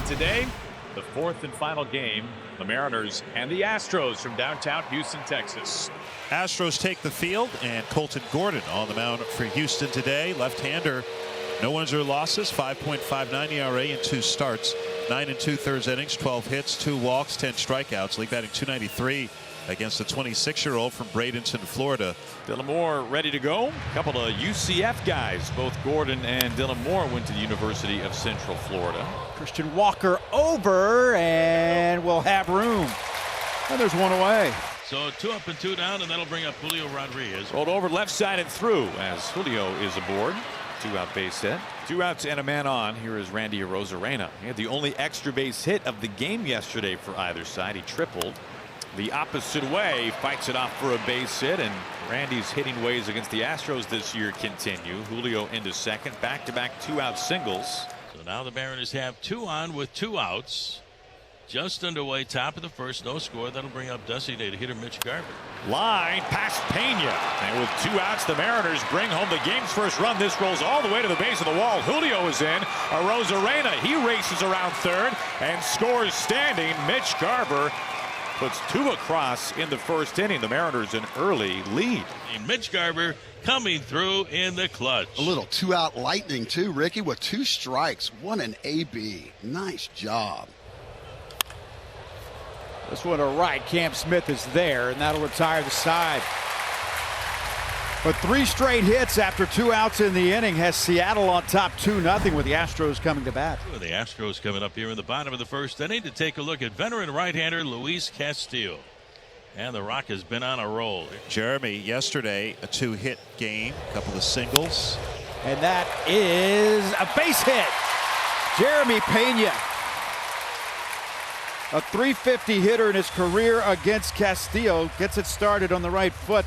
today, the fourth and final game, the Mariners and the Astros from downtown Houston, Texas. Astros take the field, and Colton Gordon on the mound for Houston today. Left-hander, no wins or losses, 5.59 ERA in 2 starts, 9 2/3 innings, 12 hits, 2 walks, 10 strikeouts. League batting .293 against the 26-year-old from Bradenton, Florida. Dylan Moore ready to go. A couple of UCF guys, both Gordon and Dylan Moore, went to the University of Central Florida. Christian Walker over, and we'll have room. And there's one away. So 2 up and 2 down, and that'll bring up Julio Rodriguez. Rolled over left side and through as Julio is aboard. 2-out base hit. 2 outs and a man on. Here is Randy Arozarena. He had the only extra base hit of the game yesterday for either side. He tripled the opposite way, fights it off for a base hit, and Randy's hitting ways against the Astros this year continue. Julio into second, back-to-back 2-out singles. So now the Mariners have 2 on with 2 outs. Just underway, top of the first, no score. That'll bring up designated hitter Mitch Garver. Line past Pena, and with 2 outs, the Mariners bring home the game's first run. This rolls all the way to the base of the wall. Julio is in. Arozarena, he races around third and scores standing. Mitch Garver puts 2 across in the first inning. The Mariners an early lead. And Mitch Garver coming through in the clutch. A little 2-out lightning too, Ricky, with 2 strikes. What an AB. Nice job. This one to right. Cam Smith is there, and that'll retire the side. But 3 straight hits after 2 outs in the inning has Seattle on top 2-0 with the Astros coming to bat. The Astros coming up here in the bottom of the first inning to take a look at veteran right-hander Luis Castillo. And the Rock has been on a roll. Jeremy, yesterday, a 2-hit game, a couple of singles. And that is a base hit. Jeremy Pena, a .350 hitter in his career against Castillo, gets it started on the right foot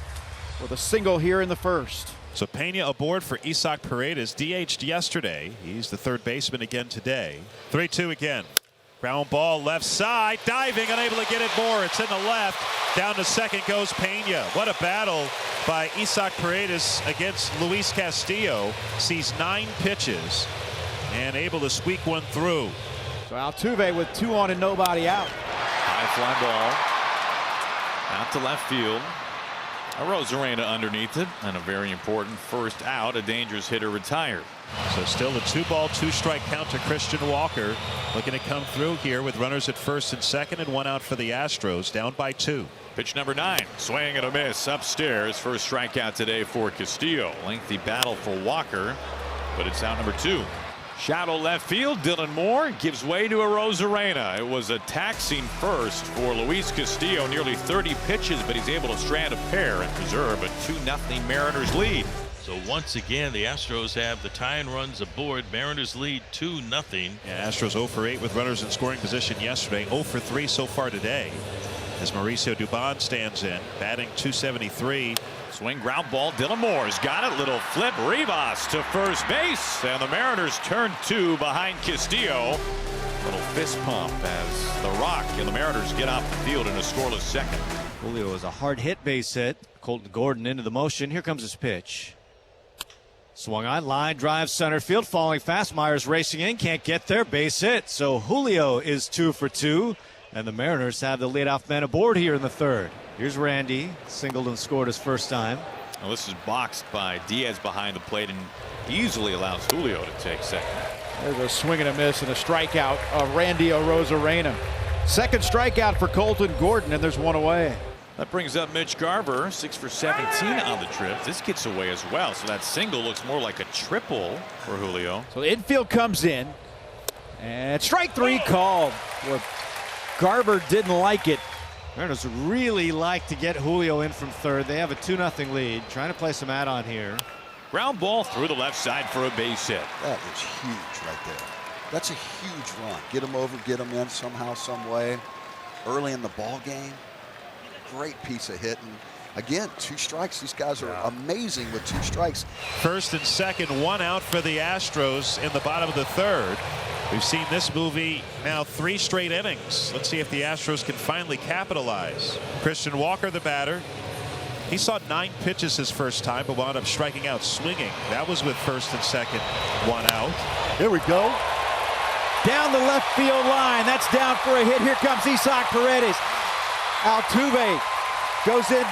with a single here in the first. So Pena aboard for Isaac Paredes, DH'd yesterday. He's the third baseman again today. 3-2 again. Ground ball left side, diving, unable to get it more. It's in the left. Down to second goes Pena. What a battle by Isaac Paredes against Luis Castillo. Sees 9 pitches and able to squeak one through. So Altuve with 2 on and nobody out. High fly ball out to left field. Arozarena underneath it, and a very important first out. A dangerous hitter retired. So still a 2-ball, 2-strike count to Christian Walker. Looking to come through here with runners at first and second, and 1 out for the Astros, down by 2. Pitch number 9, swing and a miss upstairs. First strikeout today for Castillo. Lengthy battle for Walker, but it's out number 2. Shallow left field. Dylan Moore gives way to Arozarena. It was a taxing first for Luis Castillo. Nearly 30 pitches, but he's able to strand a pair and preserve a 2-0 Mariners lead. So once again, the Astros have the tying runs aboard. Mariners lead 2-0. Yeah, Astros 0 for 8 with runners in scoring position yesterday. 0 for 3 so far today, as Mauricio Dubon stands in, batting .273. Swing, ground ball. Dylan Moore's got it. Little flip. Rivas to first base. And the Mariners turn 2 behind Castillo. Little fist pump as the Rock and the Mariners get off the field in a scoreless second. Julio is a hard hit base hit. Colton Gordon into the motion. Here comes his pitch. Swung on, line drive center field, falling fast. Myers racing in, can't get there, base hit. So Julio is 2 for 2, and the Mariners have the leadoff man aboard here in the third. Here's Randy, singled and scored his first time. Now this is boxed by Diaz behind the plate and easily allows Julio to take second. There's a swing and a miss and a strikeout of Randy Arozarena. Second strikeout for Colton Gordon, and there's 1 away. That brings up Mitch Garver, 6 for 17 on the trip. This gets away as well, so that single looks more like a triple for Julio. So the infield comes in, and strike 3 called. Well, Garver didn't like it. Mariners really like to get Julio in from third. They have a 2-0 lead. Trying to play some add-on here. Ground ball through the left side for a base hit. That is huge right there. That's a huge run. Get him over, get him in somehow, some way. Early in the ball game. Great piece of hitting. Again, 2 strikes. These guys are amazing with 2 strikes. First and second, 1 out for the Astros in the bottom of the third. We've seen this movie now 3 straight innings. Let's see if the Astros can finally capitalize. Christian Walker, the batter. He saw 9 pitches his first time, but wound up striking out swinging. That was with first and second, 1 out. Here we go. down the left field line. That's down for a hit. Here comes Isaac Paredes. Altuve goes in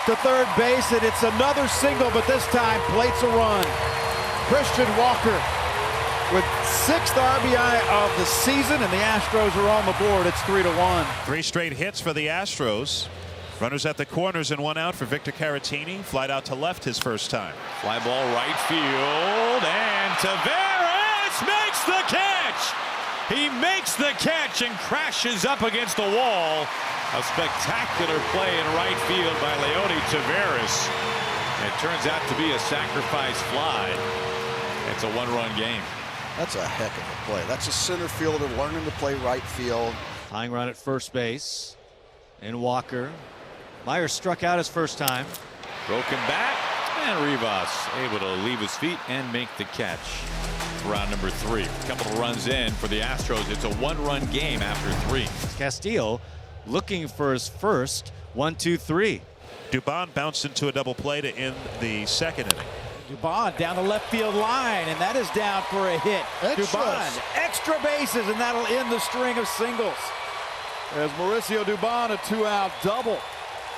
to third base, and it's another single, but this time plates a run. Christian Walker with 6th RBI of the season, and the Astros are on the board. It's 3-1. 3 straight hits for the Astros. Runners at the corners and 1 out for Victor Caratini. Flied out to left his first time. Fly ball right field, and Taveras makes the catch. He makes the catch and crashes up against the wall. A spectacular play in right field by Leody Taveras. It turns out to be a sacrifice fly. It's a 1-run game. That's a heck of a play. That's a center fielder learning to play right field. Tying run at first base. And Walker. Myers struck out his first time. Broken bat, and Rivas able to leave his feet and make the catch. Round number 3. A couple of runs in for the Astros. It's a 1-run game after 3. Castillo looking for his first 1-2-3. Dubon bounced into a double play to end the second inning. Dubon down the left field line, and that is down for a hit. Dubon, extra bases, and that'll end the string of singles. As Mauricio Dubon, a 2-out double.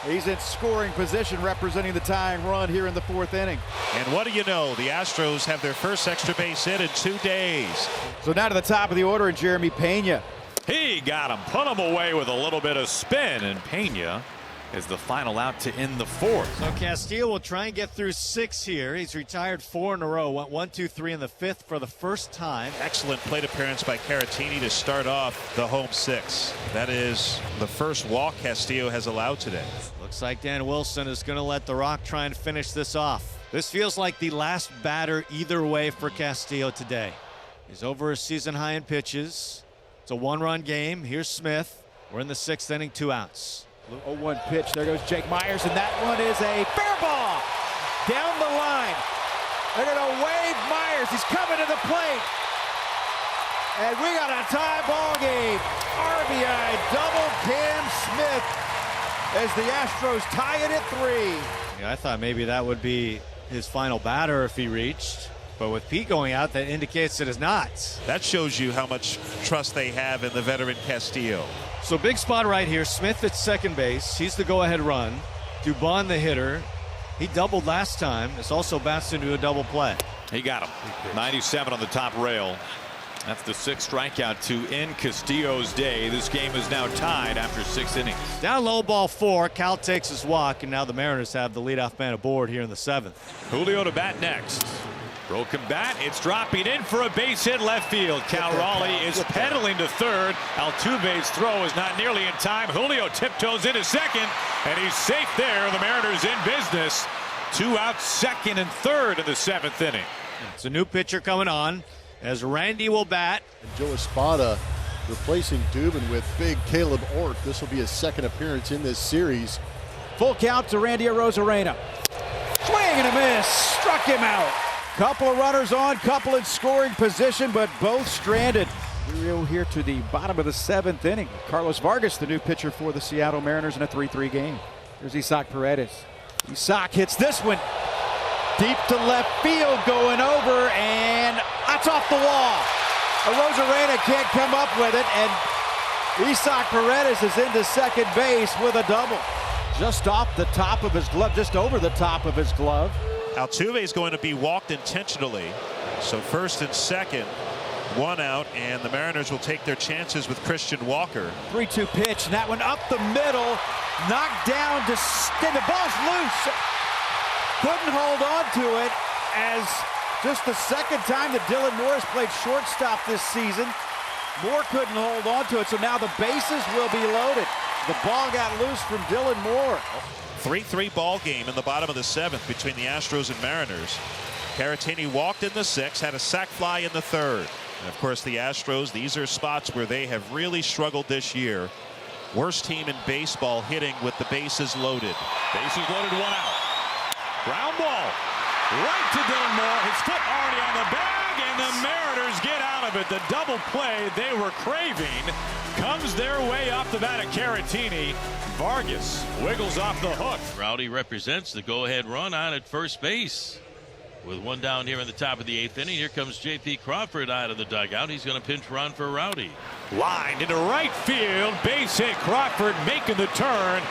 He's in scoring position representing the tying run here in the 4th inning. And what do you know? The Astros have their first extra base hit in 2 days. So now to the top of the order, and Jeremy Pena. He got him, put him away with a little bit of spin, and Pena is the final out to end the 4th. So Castillo will try and get through 6 here. He's retired 4 in a row. Went 1-2-3 in the 5th for the first time. Excellent plate appearance by Caratini to start off the home 6. That is the first walk Castillo has allowed today. Looks like Dan Wilson is going to let the Rock try and finish this off. This feels like the last batter either way for Castillo today. He's over his season high in pitches. It's a 1-run game. Here's Smith. We're in the 6th inning, 2 outs. 0-1 pitch. There goes Jake Myers, and that one is a fair ball down the line. They're going to wave Myers. He's coming to the plate. And we got a tie ball game. RBI double Cam Smith as the Astros tie it at 3. Yeah, I thought maybe that would be his final batter if he reached. But with Pete going out, that indicates it is not. That shows you how much trust they have in the veteran Castillo. So big spot right here. Smith at second base. He's the go-ahead run. Dubon the hitter. He doubled last time. It's also bounced into a double play. He got him. 97 on the top rail. That's the 6th strikeout to end Castillo's day. This game is now tied after 6 innings. Down low, ball 4. Cal takes his walk, and now the Mariners have the leadoff man aboard here in the 7th. Julio to bat next. Broken bat. It's dropping in for a base hit left field. Cal Raleigh is pedaling to third. Altuve's throw is not nearly in time. Julio tiptoes into second, and he's safe there. The Mariners in business. 2 outs, 2nd and 3rd in the 7th inning. It's a new pitcher coming on as Randy will bat. And Joe Espada replacing Dubin with big Caleb Ort. This will be his 2nd appearance in this series. Full count to Randy Arozarena. Swing and a miss. Struck him out. Couple of runners on, couple in scoring position, but both stranded. We're here to the bottom of the 7th inning. Carlos Vargas, the new pitcher for the Seattle Mariners in a 3-3 game. Here's Isaac Paredes. Isaac hits this one deep to left field, going over, and that's off the wall. Arozarena can't come up with it, and Isaac Paredes is into second base with a double. Just off the top of his glove, just over the top of his glove. Altuve is going to be walked intentionally. So 1st and 2nd, 1 out, and the Mariners will take their chances with Christian Walker. 3-2 pitch, and that one up the middle, knocked down to the ball's loose. Couldn't hold on to it, as just the 2nd time that Dylan Moore has played shortstop this season. Moore couldn't hold on to it, so now the bases will be loaded. The ball got loose from Dylan Moore. 3-3 ball game in the bottom of the 7th between the Astros and Mariners. Caratini walked in the 6th, had a sac fly in the 3rd. And of course the Astros, these are spots where they have really struggled this year. Worst team in baseball hitting with the bases loaded. Bases loaded, 1 out. Ground ball right to Dylan Moore. His foot already on the bag, and the Mariners get out of it. The double play they were craving comes their way off the bat of Caratini. Vargas wiggles off the hook. Rowdy represents the go-ahead run on at first base. With one down here in the top of the 8th inning, here comes J.P. Crawford out of the dugout. He's going to pinch run for Rowdy. Line into right field. Base hit. Crawford making the turn.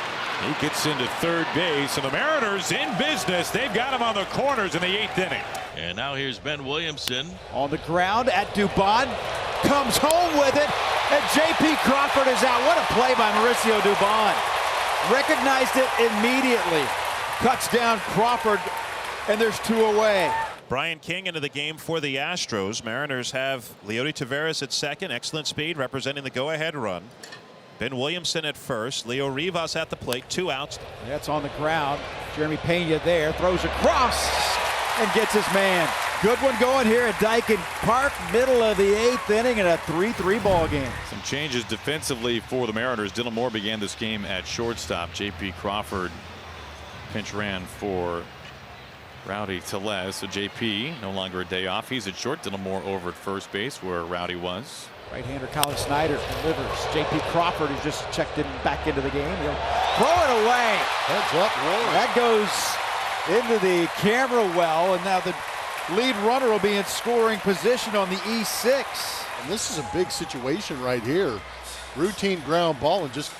He gets into third base, and the Mariners in business. They've got him on the corners in the 8th inning. And now here's Ben Williamson. On the ground at Dubon. Comes home with it. And J.P. Crawford is out. What a play by Mauricio Dubon. Recognized it immediately. Cuts down Crawford, and there's 2 away. Brian King into the game for the Astros. Mariners have Leody Taveras at second. Excellent speed representing the go-ahead run. Ben Williamson at first. Leo Rivas at the plate. 2 outs. That's on the ground. Jeremy Pena there. Throws across and gets his man. Good one going here at Dyken Park. Middle of the 8th inning and a 3-3 ball game. Some changes defensively for the Mariners. Dylan Moore began this game at shortstop. J.P. Crawford pinch ran for Rowdy Tellez. So J.P. no longer a day off. He's at short. Dylan Moore over at first base where Rowdy was. Right-hander Colin Snyder delivers. J.P. Crawford has just checked in back into the game. He'll throw it away. Heads up, roll. That goes into the camera well, and now the lead runner will be in scoring position on the E6. And this is a big situation right here. Routine ground ball and just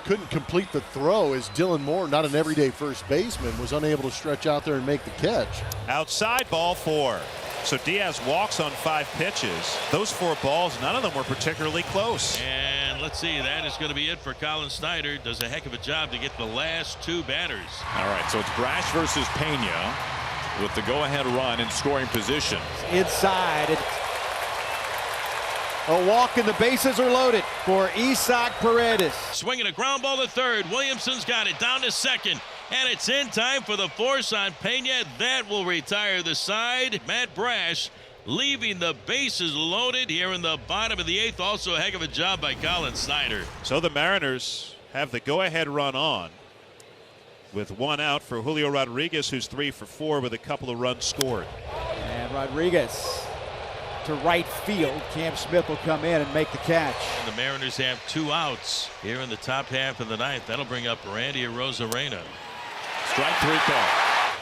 couldn't complete the throw as Dylan Moore, not an everyday first baseman, was unable to stretch out there and make the catch. Outside, ball 4. So Diaz walks on 5 pitches. Those 4 balls, none of them were particularly close. And let's see, that is going to be it for Colin Snyder. Does a heck of a job to get the last 2 batters. All right, so it's Brash versus Pena with the go-ahead run in scoring position. Inside. It's a walk and the bases are loaded for Isaac Paredes. Swinging a ground ball to third. Williamson's got it down to second. And it's in time for the force on Pena. That will retire the side. Matt Brash leaving the bases loaded here in the bottom of the 8th. Also a heck of a job by Colin Snyder. So the Mariners have the go-ahead run on with 1 out for Julio Rodriguez, who's 3 for 4 with a couple of runs scored. And Rodriguez to right field. Cam Smith will come in and make the catch. And the Mariners have 2 outs here in the top half of the 9th. That'll bring up Randy Arozarena. Strike 3 call.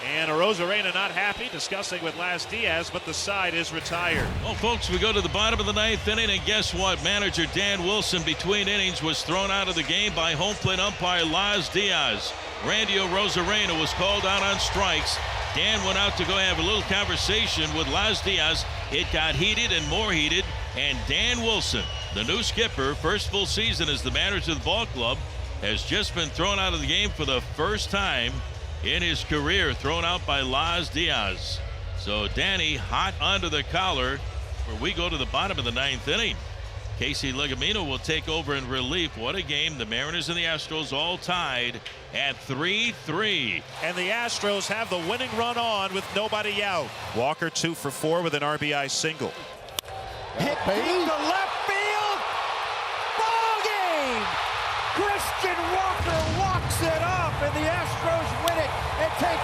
And Arozarena not happy, discussing with Las Diaz, but the side is retired. Well, folks, we go to the bottom of the 9th inning, and guess what? Manager Dan Wilson, between innings, was thrown out of the game by home plate umpire Las Diaz. Randy Arozarena was called out on strikes. Dan went out to go have a little conversation with Las Diaz. It got heated and more heated, and Dan Wilson, the new skipper, first full season as the manager of the ball club, has just been thrown out of the game for the first time in his career, thrown out by Las Diaz. So Danny hot under the collar, where we go to the bottom of the 9th inning. Casey Legamino will take over in relief. What a game. The Mariners and the Astros all tied at 3-3. And the Astros have the winning run on with nobody out. Walker 2 for 4 with an RBI single. Hit deep to left field. Ball game. Christian Walker walks it off, and the Astros win it and take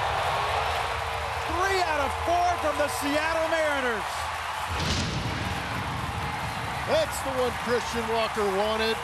3 out of 4 from the Seattle Mariners. That's the one Christian Walker wanted.